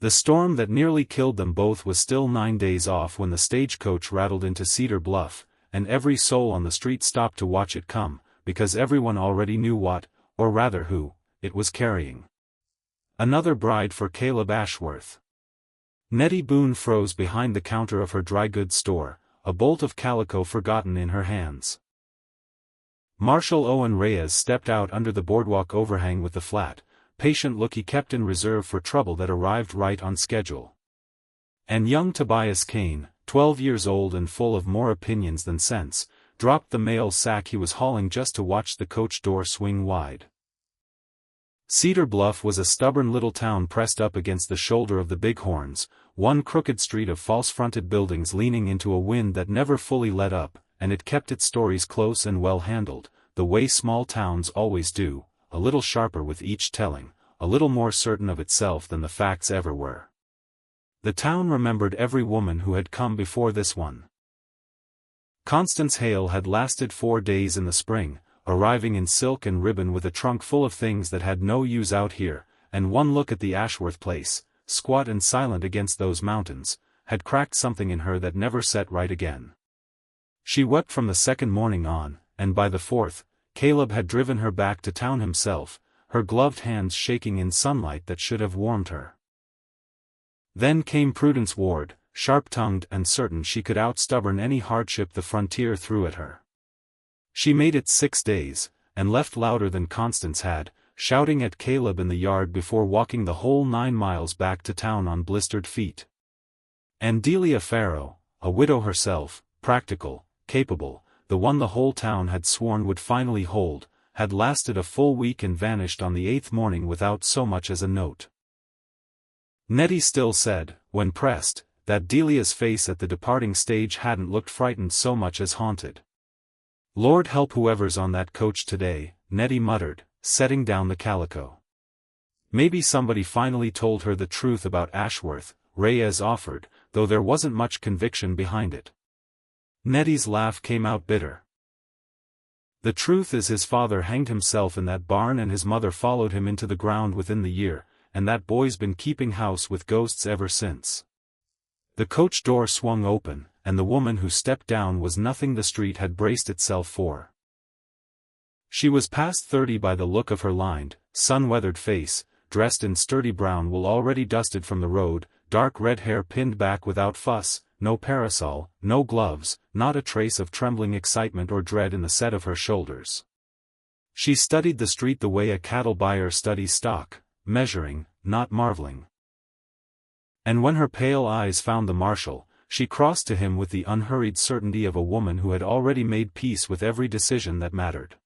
The storm that nearly killed them both was still 9 days off when the stagecoach rattled into Cedar Bluff, and every soul on the street stopped to watch it come, because everyone already knew what, or rather who, it was carrying. Another bride for Caleb Ashworth. Nettie Boone froze behind the counter of her dry goods store, a bolt of calico forgotten in her hands. Marshal Owen Reyes stepped out under the boardwalk overhang with the flat, patient look he kept in reserve for trouble that arrived right on schedule. And young Tobias Kane, 12 years old and full of more opinions than sense, dropped the mail sack he was hauling just to watch the coach door swing wide. Cedar Bluff was a stubborn little town pressed up against the shoulder of the Bighorns, one crooked street of false-fronted buildings leaning into a wind that never fully let up, and it kept its stories close and well handled, the way small towns always do, a little sharper with each telling, a little more certain of itself than the facts ever were. The town remembered every woman who had come before this one. Constance Hale had lasted 4 days in the spring, arriving in silk and ribbon with a trunk full of things that had no use out here, and one look at the Ashworth place, squat and silent against those mountains, had cracked something in her that never set right again. She wept from the second morning on, and by the fourth, Caleb had driven her back to town himself, her gloved hands shaking in sunlight that should have warmed her. Then came Prudence Ward, sharp-tongued and certain she could out-stubborn any hardship the frontier threw at her. She made it 6 days, and left louder than Constance had, shouting at Caleb in the yard before walking the whole 9 miles back to town on blistered feet. And Delia Farrow, a widow herself, practical, capable, the one the whole town had sworn would finally hold, had lasted a full week and vanished on the 8th morning without so much as a note. Nettie still said, when pressed, that Delia's face at the departing stage hadn't looked frightened so much as haunted. "Lord help whoever's on that coach today," Nettie muttered, setting down the calico. Maybe somebody finally told her the truth about Ashworth, Reyes offered, though there wasn't much conviction behind it. Nettie's laugh came out bitter. "The truth is his father hanged himself in that barn and his mother followed him into the ground within the year, and that boy's been keeping house with ghosts ever since." The coach door swung open, and the woman who stepped down was nothing the street had braced itself for. She was past 30 by the look of her lined, sun-weathered face, dressed in sturdy brown wool already dusted from the road, dark red hair pinned back without fuss, no parasol, no gloves, not a trace of trembling excitement or dread in the set of her shoulders. She studied the street the way a cattle buyer studies stock, measuring, not marveling. And when her pale eyes found the marshal, she crossed to him with the unhurried certainty of a woman who had already made peace with every decision that mattered.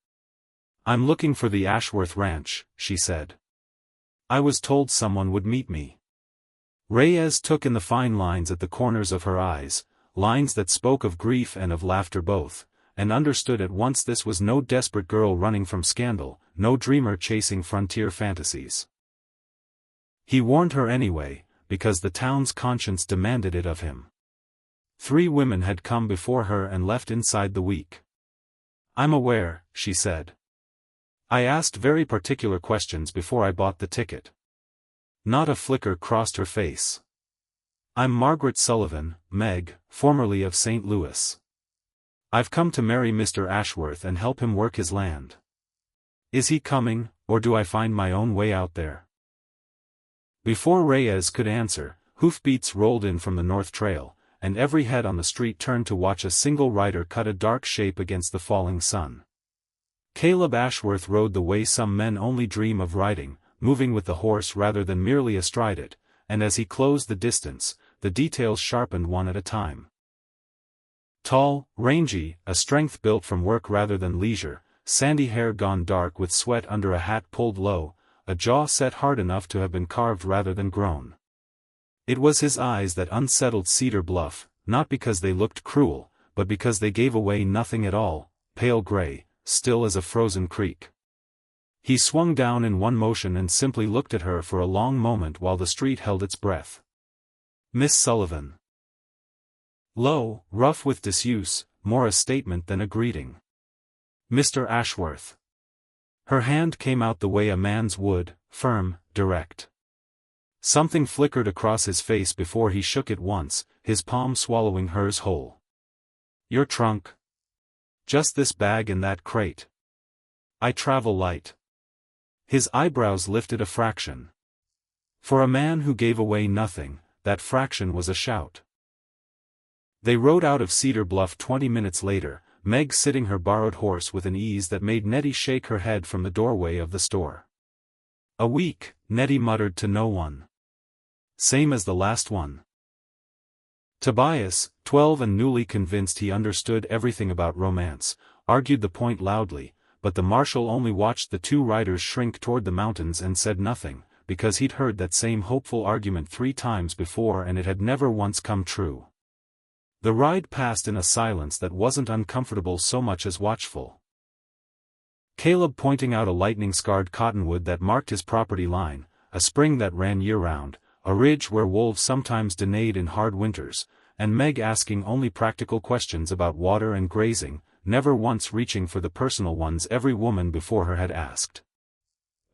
"I'm looking for the Ashworth Ranch," she said. "I was told someone would meet me." Reyes took in the fine lines at the corners of her eyes, lines that spoke of grief and of laughter both, and understood at once this was no desperate girl running from scandal, no dreamer chasing frontier fantasies. He warned her anyway, because the town's conscience demanded it of him. 3 women had come before her and left inside the week. "I'm aware," she said. "I asked very particular questions before I bought the ticket." Not a flicker crossed her face. "I'm Margaret Sullivan, Meg, formerly of St. Louis. I've come to marry Mr. Ashworth and help him work his land. Is he coming, or do I find my own way out there?" Before Reyes could answer, hoofbeats rolled in from the North Trail, and every head on the street turned to watch a single rider cut a dark shape against the falling sun. Caleb Ashworth rode the way some men only dream of riding, moving with the horse rather than merely astride it, and as he closed the distance, the details sharpened one at a time. Tall, rangy, a strength built from work rather than leisure, sandy hair gone dark with sweat under a hat pulled low, a jaw set hard enough to have been carved rather than grown. It was his eyes that unsettled Cedar Bluff, not because they looked cruel, but because they gave away nothing at all, pale gray, still as a frozen creek. He swung down in one motion and simply looked at her for a long moment while the street held its breath. "Miss Sullivan." Low, rough with disuse, more a statement than a greeting. "Mr. Ashworth." Her hand came out the way a man's would, firm, direct. Something flickered across his face before he shook it once, his palm swallowing hers whole. Your trunk? Just this bag and that crate. I travel light. His eyebrows lifted a fraction. For a man who gave away nothing, that fraction was a shout. They rode out of Cedar Bluff 20 minutes later, Meg sitting her borrowed horse with an ease that made Nettie shake her head from the doorway of the store. A week, Nettie muttered to no one. Same as the last one. Tobias, 12 and newly convinced he understood everything about romance, argued the point loudly, but the marshal only watched the two riders shrink toward the mountains and said nothing, because he'd heard that same hopeful argument 3 times before and it had never once come true. The ride passed in a silence that wasn't uncomfortable so much as watchful. Caleb pointing out a lightning-scarred cottonwood that marked his property line, a spring that ran year-round, a ridge where wolves sometimes denayed in hard winters, and Meg asking only practical questions about water and grazing, never once reaching for the personal ones every woman before her had asked.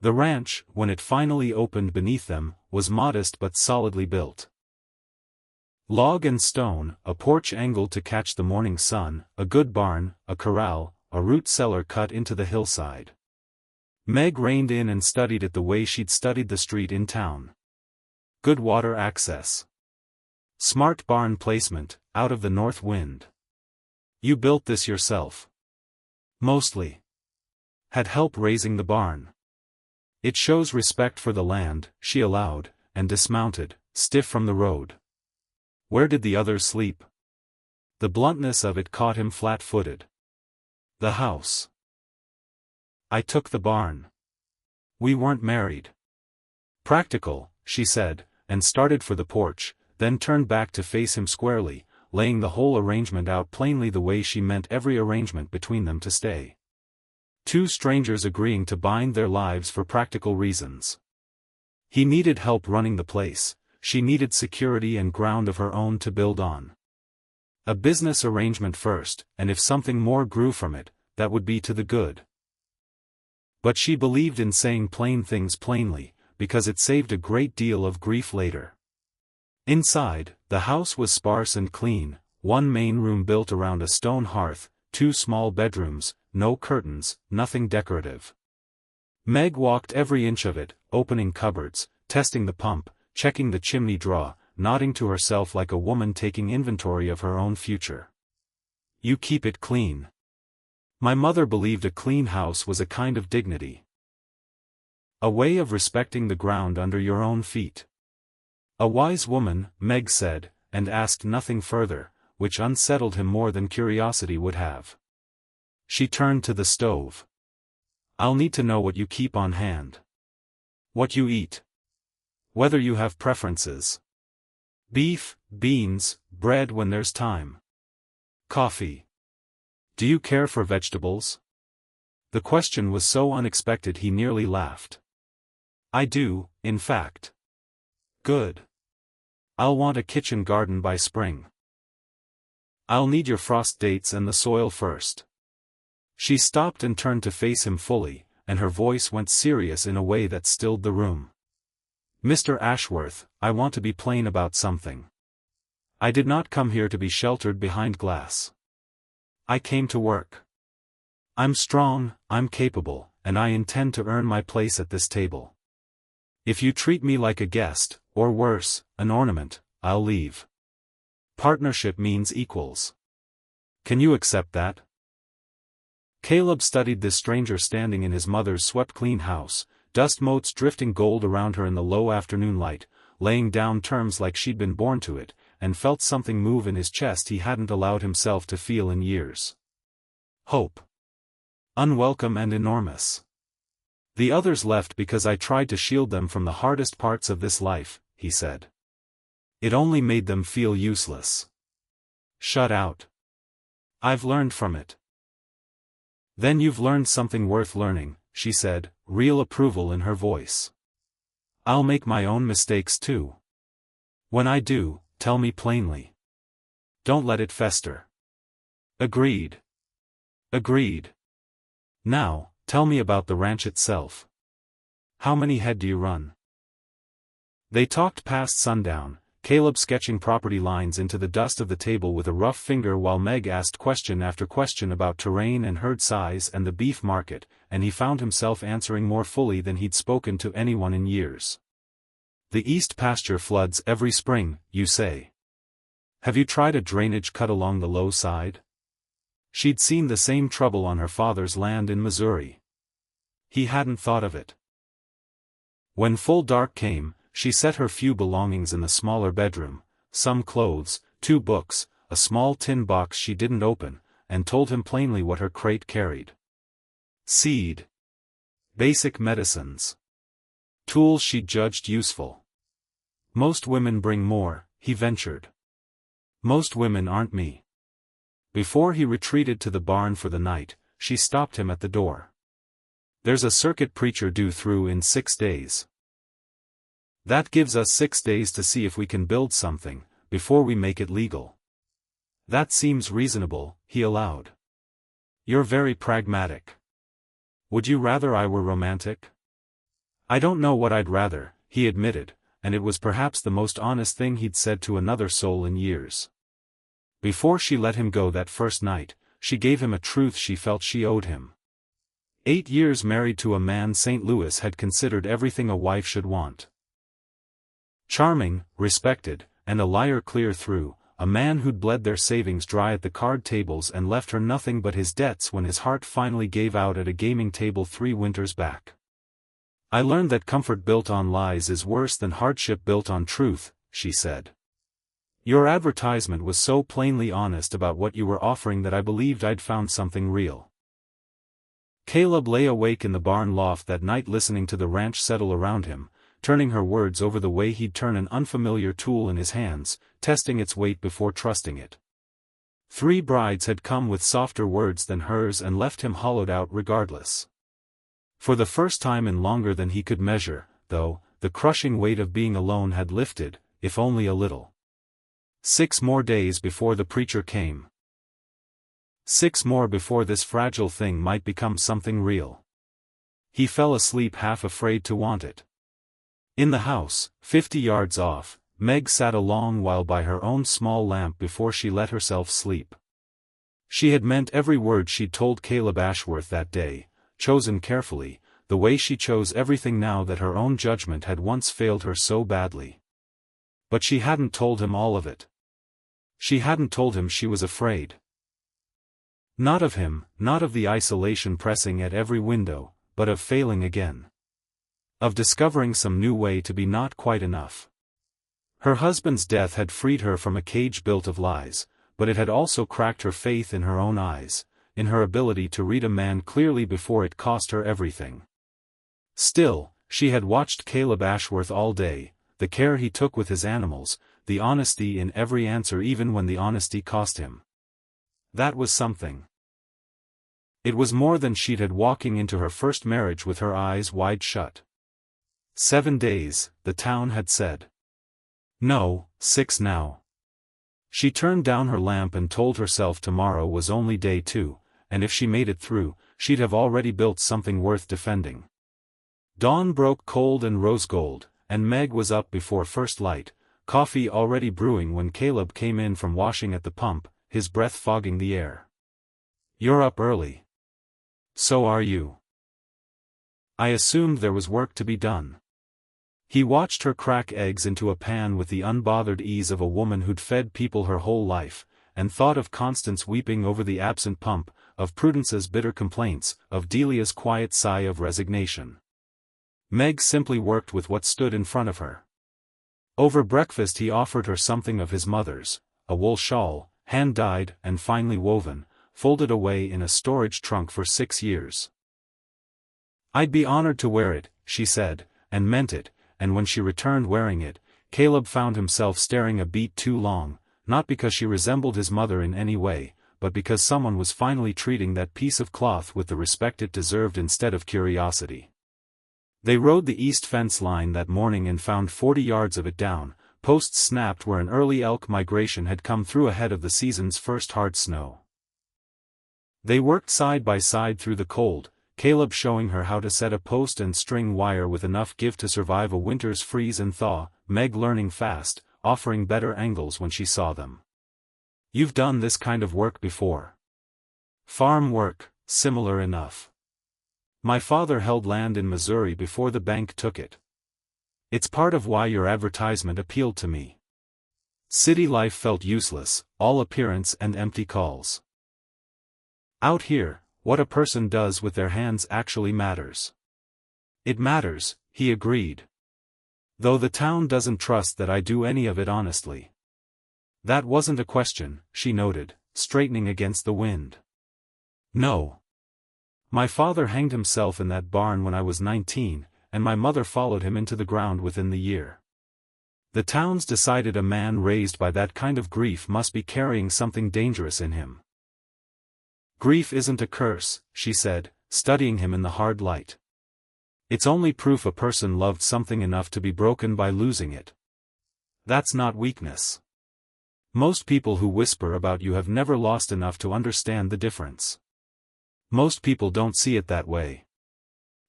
The ranch, when it finally opened beneath them, was modest but solidly built. Log and stone, a porch angled to catch the morning sun, a good barn, a corral, a root cellar cut into the hillside. Meg reined in and studied it the way she'd studied the street in town. Good water access. Smart barn placement, out of the north wind. You built this yourself. Mostly. Had help raising the barn. It shows respect for the land, she allowed, and dismounted, stiff from the road. Where did the others sleep? The bluntness of it caught him flat-footed. The house. I took the barn. We weren't married. Practical, she said, and started for the porch, then turned back to face him squarely, laying the whole arrangement out plainly the way she meant every arrangement between them to stay. Two strangers agreeing to bind their lives for practical reasons. He needed help running the place, she needed security and ground of her own to build on. A business arrangement first, and if something more grew from it, that would be to the good. But she believed in saying plain things plainly, because it saved a great deal of grief later. Inside, the house was sparse and clean, one main room built around a stone hearth, 2 small bedrooms, no curtains, nothing decorative. Meg walked every inch of it, opening cupboards, testing the pump, checking the chimney draw, nodding to herself like a woman taking inventory of her own future. You keep it clean. My mother believed a clean house was a kind of dignity. A way of respecting the ground under your own feet. A wise woman, Meg said, and asked nothing further, which unsettled him more than curiosity would have. She turned to the stove. I'll need to know what you keep on hand. What you eat. Whether you have preferences. Beef, beans, bread when there's time. Coffee. Do you care for vegetables? The question was so unexpected he nearly laughed. I do, in fact. Good. I'll want a kitchen garden by spring. I'll need your frost dates and the soil first. She stopped and turned to face him fully, and her voice went serious in a way that stilled the room. Mr. Ashworth, I want to be plain about something. I did not come here to be sheltered behind glass. I came to work. I'm strong, I'm capable, and I intend to earn my place at this table. If you treat me like a guest, or worse, an ornament, I'll leave. Partnership means equals. Can you accept that? Caleb studied this stranger standing in his mother's swept-clean house, dust motes drifting gold around her in the low afternoon light, laying down terms like she'd been born to it, and felt something move in his chest he hadn't allowed himself to feel in years. Hope. Unwelcome and enormous. The others left because I tried to shield them from the hardest parts of this life, he said. It only made them feel useless. Shut out. I've learned from it. Then you've learned something worth learning, she said, real approval in her voice. I'll make my own mistakes too. When I do, tell me plainly. Don't let it fester. Agreed. Agreed. Now, tell me about the ranch itself. How many head do you run? They talked past sundown, Caleb sketching property lines into the dust of the table with a rough finger while Meg asked question after question about terrain and herd size and the beef market, and he found himself answering more fully than he'd spoken to anyone in years. The east pasture floods every spring, you say. Have you tried a drainage cut along the low side? She'd seen the same trouble on her father's land in Missouri. He hadn't thought of it. When full dark came, she set her few belongings in the smaller bedroom, some clothes, 2 books, a small tin box she didn't open, and told him plainly what her crate carried. Seed. Basic medicines. Tools she judged useful. Most women bring more, he ventured. Most women aren't me. Before he retreated to the barn for the night, she stopped him at the door. There's a circuit preacher due through in 6 days. That gives us 6 days to see if we can build something, before we make it legal. That seems reasonable, he allowed. You're very pragmatic. Would you rather I were romantic? I don't know what I'd rather, he admitted, and it was perhaps the most honest thing he'd said to another soul in years. Before she let him go that first night, she gave him a truth she felt she owed him. 8 years married to a man St. Louis had considered everything a wife should want. Charming, respected, and a liar clear through, a man who'd bled their savings dry at the card tables and left her nothing but his debts when his heart finally gave out at a gaming table 3 winters back. I learned that comfort built on lies is worse than hardship built on truth, she said. Your advertisement was so plainly honest about what you were offering that I believed I'd found something real. Caleb lay awake in the barn loft that night listening to the ranch settle around him, turning her words over the way he'd turn an unfamiliar tool in his hands, testing its weight before trusting it. 3 brides had come with softer words than hers and left him hollowed out regardless. For the first time in longer than he could measure, though, the crushing weight of being alone had lifted, if only a little. 6 more days before the preacher came. 6 more before this fragile thing might become something real. He fell asleep half afraid to want it. In the house, 50 yards off, Meg sat a long while by her own small lamp before she let herself sleep. She had meant every word she'd told Caleb Ashworth that day, chosen carefully, the way she chose everything now that her own judgment had once failed her so badly. But she hadn't told him all of it. She hadn't told him she was afraid. Not of him, not of the isolation pressing at every window, but of failing again. Of discovering some new way to be not quite enough. Her husband's death had freed her from a cage built of lies, but it had also cracked her faith in her own eyes, in her ability to read a man clearly before it cost her everything. Still, she had watched Caleb Ashworth all day, the care he took with his animals, the honesty in every answer even when the honesty cost him. That was something. It was more than she'd had walking into her first marriage with her eyes wide shut. 7 days, the town had said. No, 6 now. She turned down her lamp and told herself tomorrow was only day 2, and if she made it through, she'd have already built something worth defending. Dawn broke cold and rose gold, and Meg was up before first light, coffee already brewing when Caleb came in from washing at the pump, his breath fogging the air. You're up early. So are you. I assumed there was work to be done. He watched her crack eggs into a pan with the unbothered ease of a woman who'd fed people her whole life, and thought of Constance weeping over the absent pump, of Prudence's bitter complaints, of Delia's quiet sigh of resignation. Meg simply worked with what stood in front of her. Over breakfast he offered her something of his mother's, a wool shawl, hand-dyed and finely woven, folded away in a storage trunk for 6 years. I'd be honored to wear it, she said, and meant it, and when she returned wearing it, Caleb found himself staring a beat too long, not because she resembled his mother in any way, but because someone was finally treating that piece of cloth with the respect it deserved instead of curiosity. They rode the east fence line that morning and found 40 yards of it down, posts snapped where an early elk migration had come through ahead of the season's first hard snow. They worked side by side through the cold, Caleb showing her how to set a post and string wire with enough give to survive a winter's freeze and thaw, Meg learning fast, offering better angles when she saw them. "You've done this kind of work before." "Farm work, similar enough. My father held land in Missouri before the bank took it. It's part of why your advertisement appealed to me. City life felt useless, all appearance and empty calls. Out here, what a person does with their hands actually matters." "It matters," he agreed. "Though the town doesn't trust that I do any of it honestly." "That wasn't a question," she noted, straightening against the wind. "No. My father hanged himself in that barn when I was 19, and my mother followed him into the ground within the year. The town's decided a man raised by that kind of grief must be carrying something dangerous in him." "Grief isn't a curse," she said, studying him in the hard light. "It's only proof a person loved something enough to be broken by losing it. That's not weakness. Most people who whisper about you have never lost enough to understand the difference. Most people don't see it that way.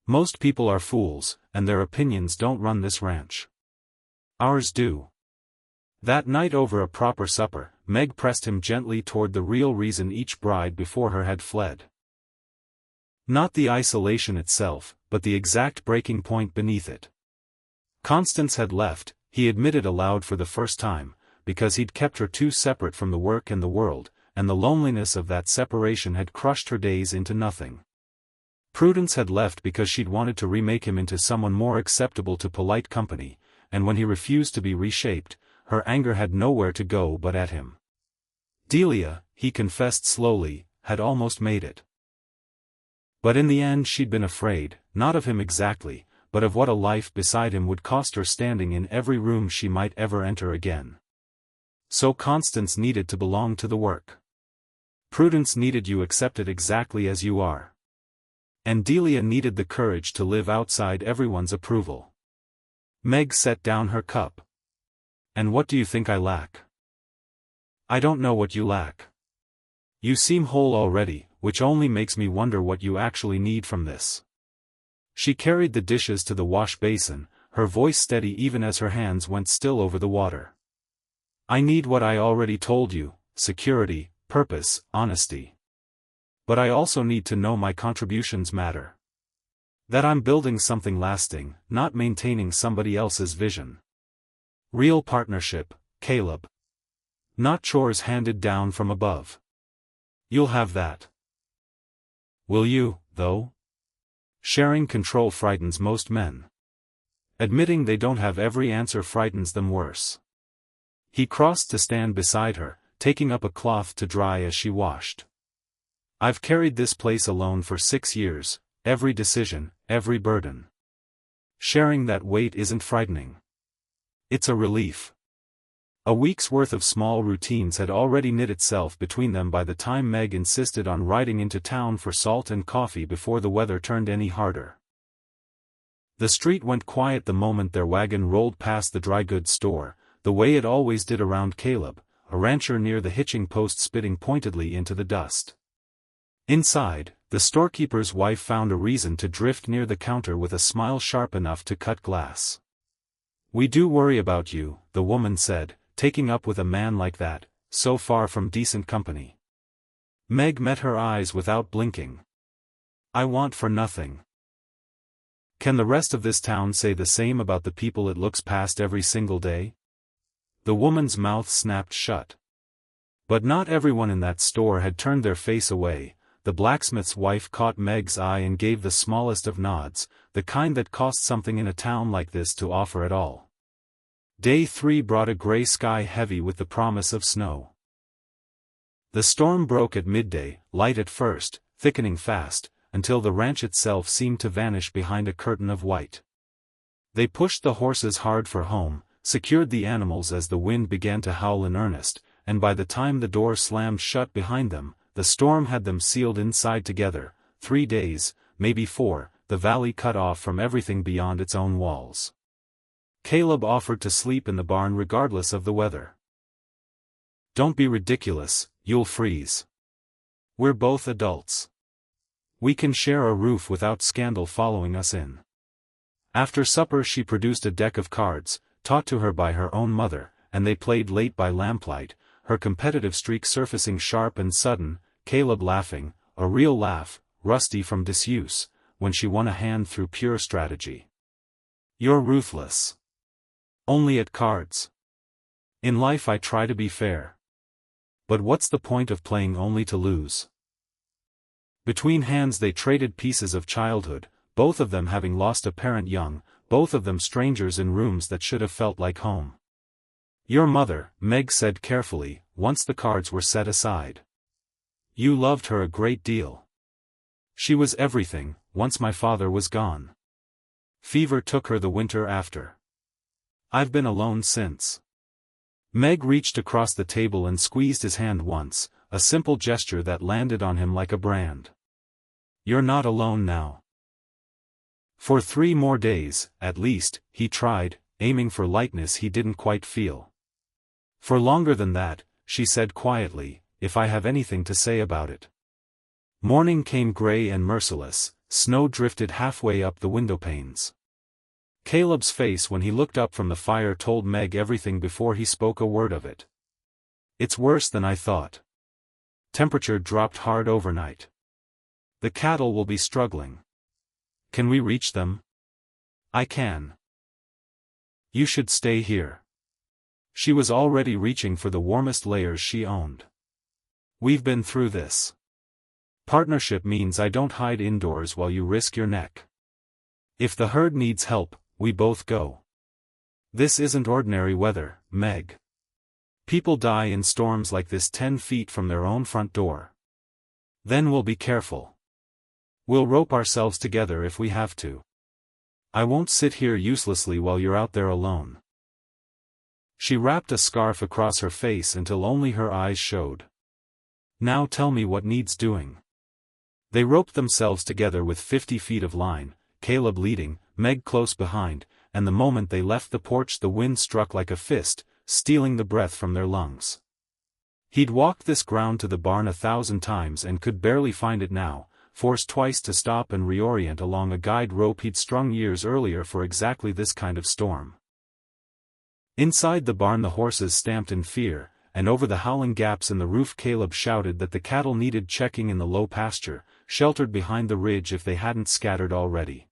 Most people are fools, and their opinions don't run this ranch. Ours do." That night over a proper supper, Meg pressed him gently toward the real reason each bride before her had fled. Not the isolation itself, but the exact breaking point beneath it. Constance had left, he admitted aloud for the first time, because he'd kept her too separate from the work and the world, and the loneliness of that separation had crushed her days into nothing. Prudence had left because she'd wanted to remake him into someone more acceptable to polite company, and when he refused to be reshaped, her anger had nowhere to go but at him. Delia, he confessed slowly, had almost made it. But in the end she'd been afraid, not of him exactly, but of what a life beside him would cost her standing in every room she might ever enter again. So Constance needed to belong to the work. Prudence needed you accepted exactly as you are. And Delia needed the courage to live outside everyone's approval. Meg set down her cup. "And what do you think I lack?" "I don't know what you lack. You seem whole already, which only makes me wonder what you actually need from this." She carried the dishes to the wash basin, her voice steady even as her hands went still over the water. "I need what I already told you, security, purpose, honesty. But I also need to know my contributions matter. That I'm building something lasting, not maintaining somebody else's vision. Real partnership, Caleb. Not chores handed down from above. You'll have that. Will you, though? Sharing control frightens most men. Admitting they don't have every answer frightens them worse." He crossed to stand beside her, taking up a cloth to dry as she washed. "I've carried this place alone for 6 years, every decision, every burden. Sharing that weight isn't frightening. It's a relief." A week's worth of small routines had already knit itself between them by the time Meg insisted on riding into town for salt and coffee before the weather turned any harder. The street went quiet the moment their wagon rolled past the dry goods store, the way it always did around Caleb, a rancher near the hitching post spitting pointedly into the dust. Inside, the storekeeper's wife found a reason to drift near the counter with a smile sharp enough to cut glass. "We do worry about you," the woman said, taking up with a man like that, so far from decent company. Meg met her eyes without blinking. "I want for nothing. Can the rest of this town say the same about the people it looks past every single day?" The woman's mouth snapped shut. But not everyone in that store had turned their face away. The blacksmith's wife caught Meg's eye and gave the smallest of nods, the kind that cost something in a town like this to offer at all. Day 3 brought a gray sky heavy with the promise of snow. The storm broke at midday, light at first, thickening fast, until the ranch itself seemed to vanish behind a curtain of white. They pushed the horses hard for home, secured the animals as the wind began to howl in earnest, and by the time the door slammed shut behind them, the storm had them sealed inside together. 3 days, maybe 4, the valley cut off from everything beyond its own walls. Caleb offered to sleep in the barn regardless of the weather. "Don't be ridiculous, you'll freeze. We're both adults." We can share a roof without scandal following us in. After supper she produced a deck of cards, taught to her by her own mother, and they played late by lamplight, her competitive streak surfacing sharp and sudden, Caleb laughing, a real laugh, rusty from disuse, when she won a hand through pure strategy. You're ruthless. Only at cards. In life I try to be fair. But what's the point of playing only to lose? Between hands they traded pieces of childhood, both of them having lost a parent young, both of them strangers in rooms that should have felt like home. Your mother, Meg said carefully, once the cards were set aside. You loved her a great deal. She was everything, once my father was gone. Fever took her the winter after. I've been alone since. Meg reached across the table and squeezed his hand once, a simple gesture that landed on him like a brand. You're not alone now. For 3 more days, at least, he tried, aiming for lightness he didn't quite feel. For longer than that, she said quietly, if I have anything to say about it. Morning came gray and merciless, snow drifted halfway up the windowpanes. Caleb's face when he looked up from the fire told Meg everything before he spoke a word of it. It's worse than I thought. Temperature dropped hard overnight. The cattle will be struggling. Can we reach them? I can. You should stay here. She was already reaching for the warmest layers she owned. We've been through this. Partnership means I don't hide indoors while you risk your neck. If the herd needs help, we both go. This isn't ordinary weather, Meg. People die in storms like this 10 feet from their own front door. Then we'll be careful. We'll rope ourselves together if we have to. I won't sit here uselessly while you're out there alone. She wrapped a scarf across her face until only her eyes showed. Now tell me what needs doing. They roped themselves together with 50 feet of line, Caleb leading, Meg close behind, and the moment they left the porch the wind struck like a fist, stealing the breath from their lungs. He'd walked this ground to the barn 1,000 times and could barely find it now, forced twice to stop and reorient along a guide rope he'd strung years earlier for exactly this kind of storm. Inside the barn the horses stamped in fear, and over the howling gaps in the roof Caleb shouted that the cattle needed checking in the low pasture, sheltered behind the ridge if they hadn't scattered already.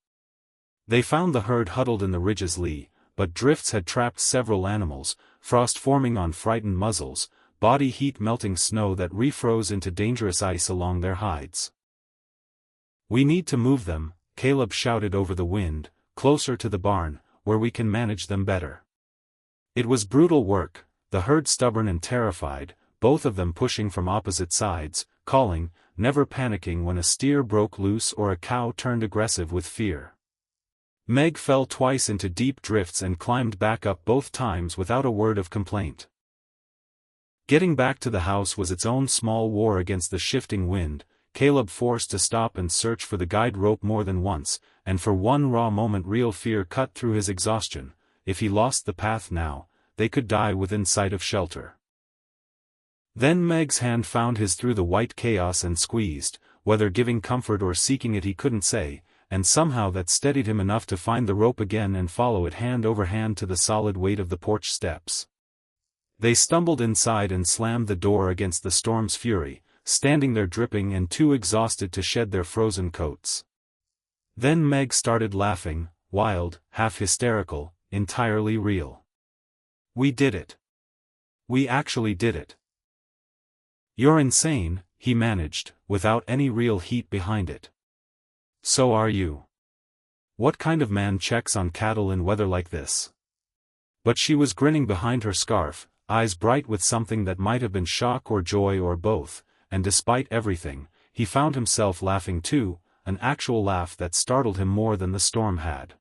They found the herd huddled in the ridge's lee, but drifts had trapped several animals, frost forming on frightened muzzles, body heat melting snow that refroze into dangerous ice along their hides. We need to move them, Caleb shouted over the wind, closer to the barn, where we can manage them better. It was brutal work, the herd stubborn and terrified, both of them pushing from opposite sides, calling, never panicking when a steer broke loose or a cow turned aggressive with fear. Meg fell twice into deep drifts and climbed back up both times without a word of complaint. Getting back to the house was its own small war against the shifting wind, Caleb forced to stop and search for the guide rope more than once, and for one raw moment real fear cut through his exhaustion. If he lost the path now, they could die within sight of shelter. Then Meg's hand found his through the white chaos and squeezed, whether giving comfort or seeking it he couldn't say, and somehow that steadied him enough to find the rope again and follow it hand over hand to the solid weight of the porch steps. They stumbled inside and slammed the door against the storm's fury, standing there dripping and too exhausted to shed their frozen coats. Then Meg started laughing, wild, half hysterical, entirely real. We did it. We actually did it. You're insane, he managed, without any real heat behind it. So are you. What kind of man checks on cattle in weather like this? But she was grinning behind her scarf, eyes bright with something that might have been shock or joy or both, and despite everything, he found himself laughing too, an actual laugh that startled him more than the storm had.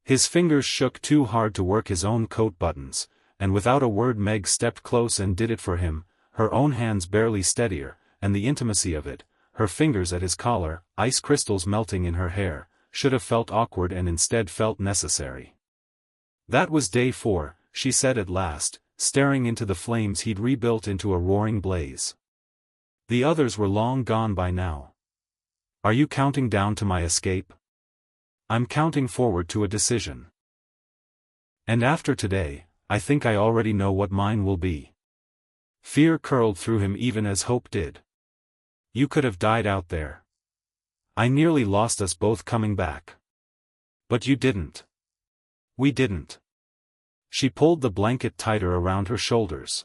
His fingers shook too hard to work his own coat buttons, and without a word Meg stepped close and did it for him, her own hands barely steadier, and the intimacy of it, her fingers at his collar, ice crystals melting in her hair, should have felt awkward and instead felt necessary. That was day 4, she said at last, staring into the flames he'd rebuilt into a roaring blaze. The others were long gone by now. Are you counting down to my escape? I'm counting forward to a decision. And after today, I think I already know what mine will be. Fear curled through him even as hope did. You could have died out there. I nearly lost us both coming back. But you didn't. We didn't. She pulled the blanket tighter around her shoulders.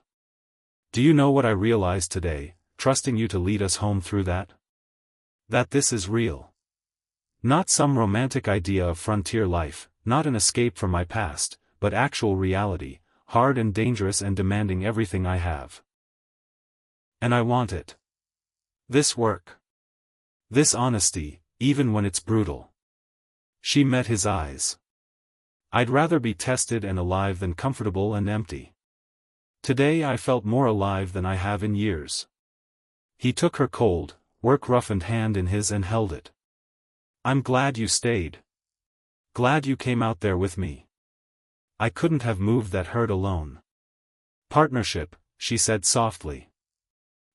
Do you know what I realized today, trusting you to lead us home through that? That this is real. Not some romantic idea of frontier life, not an escape from my past, but actual reality, hard and dangerous and demanding everything I have. And I want it. This work. This honesty, even when it's brutal. She met his eyes. I'd rather be tested and alive than comfortable and empty. Today I felt more alive than I have in years. He took her cold, work-roughened hand in his and held it. I'm glad you stayed. Glad you came out there with me. I couldn't have moved that hurt alone. Partnership, she said softly.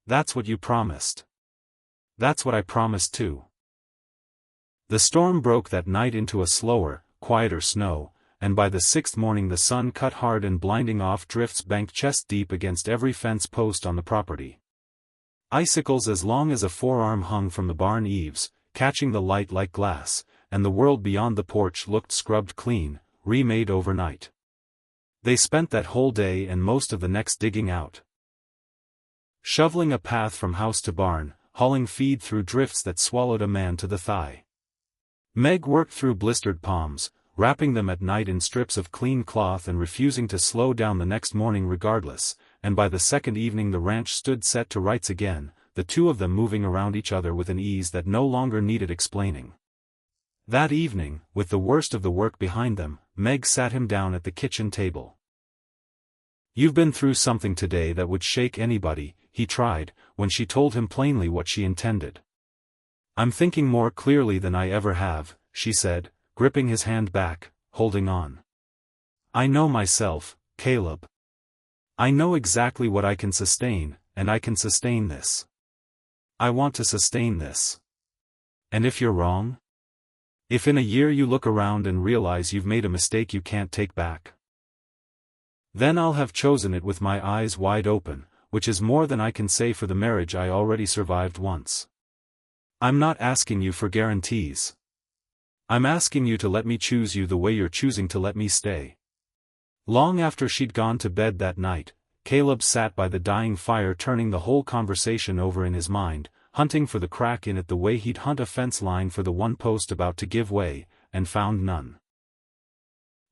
That's what you promised. That's what I promised too. The storm broke that night into a slower, quieter snow, and by the sixth morning the sun cut hard and blinding off drifts banked chest-deep against every fence post on the property. Icicles as long as a forearm hung from the barn eaves, catching the light like glass, and the world beyond the porch looked scrubbed clean, remade overnight. They spent that whole day and most of the next digging out. Shoveling a path from house to barn, hauling feed through drifts that swallowed a man to the thigh. Meg worked through blistered palms, wrapping them at night in strips of clean cloth and refusing to slow down the next morning regardless, and by the second evening the ranch stood set to rights again, the two of them moving around each other with an ease that no longer needed explaining. That evening, with the worst of the work behind them, Meg sat him down at the kitchen table. You've been through something today that would shake anybody, he tried, when she told him plainly what she intended. I'm thinking more clearly than I ever have, she said, gripping his hand back, holding on. I know myself, Caleb. I know exactly what I can sustain, and I can sustain this. I want to sustain this. And if you're wrong? If in a year you look around and realize you've made a mistake you can't take back? Then I'll have chosen it with my eyes wide open, which is more than I can say for the marriage I already survived once. I'm not asking you for guarantees. I'm asking you to let me choose you the way you're choosing to let me stay. Long after she'd gone to bed that night, Caleb sat by the dying fire turning the whole conversation over in his mind, hunting for the crack in it the way he'd hunt a fence line for the one post about to give way, and found none.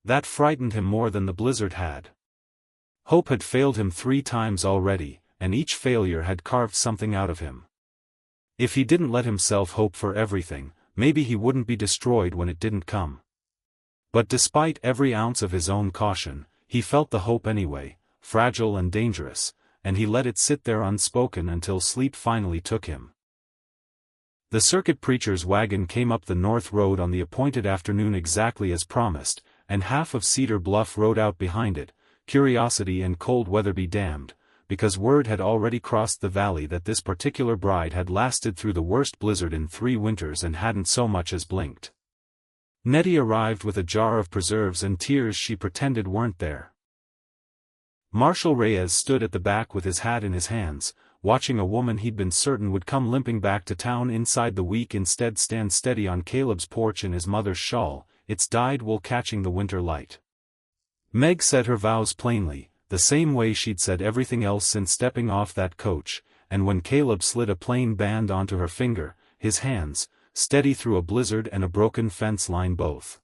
That frightened him more than the blizzard had. Hope had failed him 3 times already, and each failure had carved something out of him. If he didn't let himself hope for everything, maybe he wouldn't be destroyed when it didn't come. But despite every ounce of his own caution, he felt the hope anyway, fragile and dangerous, and he let it sit there unspoken until sleep finally took him. The circuit preacher's wagon came up the north road on the appointed afternoon exactly as promised, and half of Cedar Bluff rode out behind it, curiosity and cold weather be damned, because word had already crossed the valley that this particular bride had lasted through the worst blizzard in 3 winters and hadn't so much as blinked. Nettie arrived with a jar of preserves and tears she pretended weren't there. Marshal Reyes stood at the back with his hat in his hands, watching a woman he'd been certain would come limping back to town inside the week instead stand steady on Caleb's porch in his mother's shawl, its dyed wool catching the winter light. Meg said her vows plainly, the same way she'd said everything else since stepping off that coach, and when Caleb slid a plain band onto her finger, his hands, steady through a blizzard and a broken fence line both,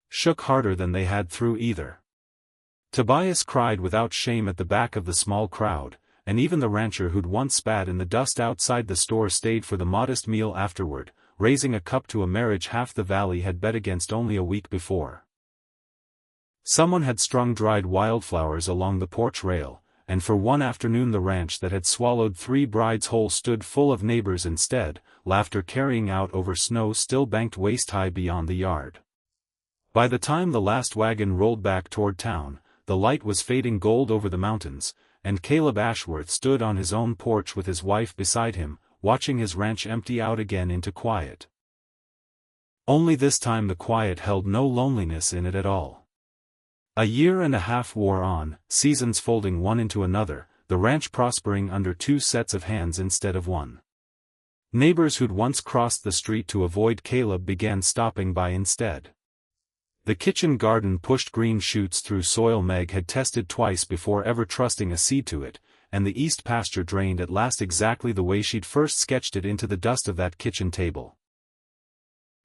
shook harder than they had through either. Tobias cried without shame at the back of the small crowd, and even the rancher who'd once spat in the dust outside the store stayed for the modest meal afterward, raising a cup to a marriage half the valley had bet against only a week before. Someone had strung dried wildflowers along the porch rail, and for one afternoon the ranch that had swallowed 3 brides whole stood full of neighbors instead, laughter carrying out over snow still banked waist-high beyond the yard. By the time the last wagon rolled back toward town, the light was fading gold over the mountains, and Caleb Ashworth stood on his own porch with his wife beside him, watching his ranch empty out again into quiet. Only this time the quiet held no loneliness in it at all. A year and a half wore on, seasons folding one into another, the ranch prospering under two sets of hands instead of one. Neighbors who'd once crossed the street to avoid Caleb began stopping by instead. The kitchen garden pushed green shoots through soil Meg had tested twice before ever trusting a seed to it, and the east pasture drained at last exactly the way she'd first sketched it into the dust of that kitchen table.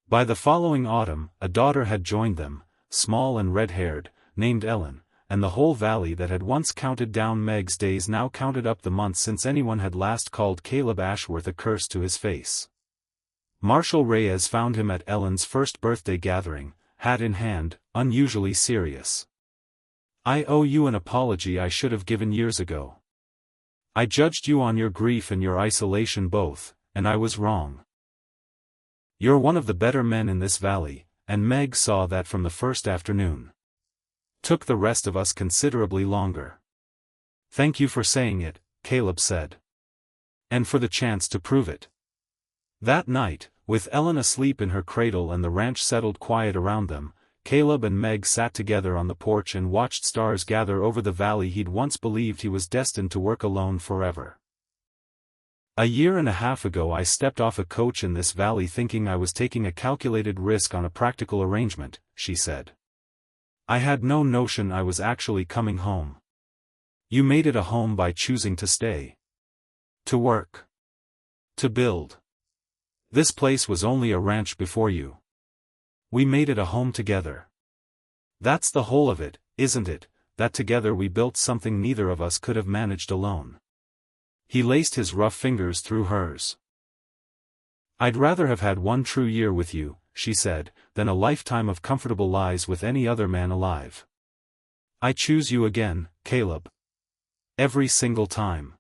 By the following autumn, a daughter had joined them, small and red-haired, named Ellen, and the whole valley that had once counted down Meg's days now counted up the months since anyone had last called Caleb Ashworth a curse to his face. Marshal Reyes found him at Ellen's first birthday gathering, hat in hand, unusually serious. "I owe you an apology I should have given years ago. I judged you on your grief and your isolation both, and I was wrong. You're one of the better men in this valley," and Meg saw that from the first afternoon. "Took the rest of us considerably longer." "Thank you for saying it," Caleb said. "And for the chance to prove it." That night, with Ellen asleep in her cradle and the ranch settled quiet around them, Caleb and Meg sat together on the porch and watched stars gather over the valley he'd once believed he was destined to work alone forever. "A year and a half ago I stepped off a coach in this valley thinking I was taking a calculated risk on a practical arrangement," she said. "I had no notion I was actually coming home. You made it a home by choosing to stay. To work. To build. This place was only a ranch before you. We made it a home together. That's the whole of it, isn't it, that together we built something neither of us could have managed alone." He laced his rough fingers through hers. "I'd rather have had one true year with you," she said, "than a lifetime of comfortable lies with any other man alive. I choose you again, Caleb. Every single time."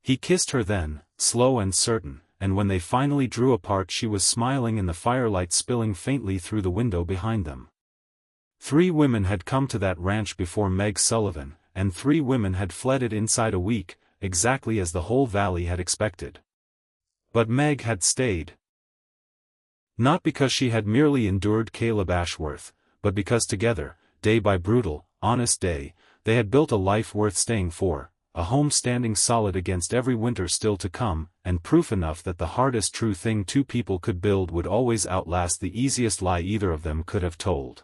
He kissed her then, slow and certain, and when they finally drew apart she was smiling in the firelight spilling faintly through the window behind them. 3 women had come to that ranch before Meg Sullivan, and 3 women had fled it inside a week, exactly as the whole valley had expected. But Meg had stayed. Not because she had merely endured Caleb Ashworth, but because together, day by brutal, honest day, they had built a life worth staying for, a home standing solid against every winter still to come, and proof enough that the hardest true thing 2 people could build would always outlast the easiest lie either of them could have told.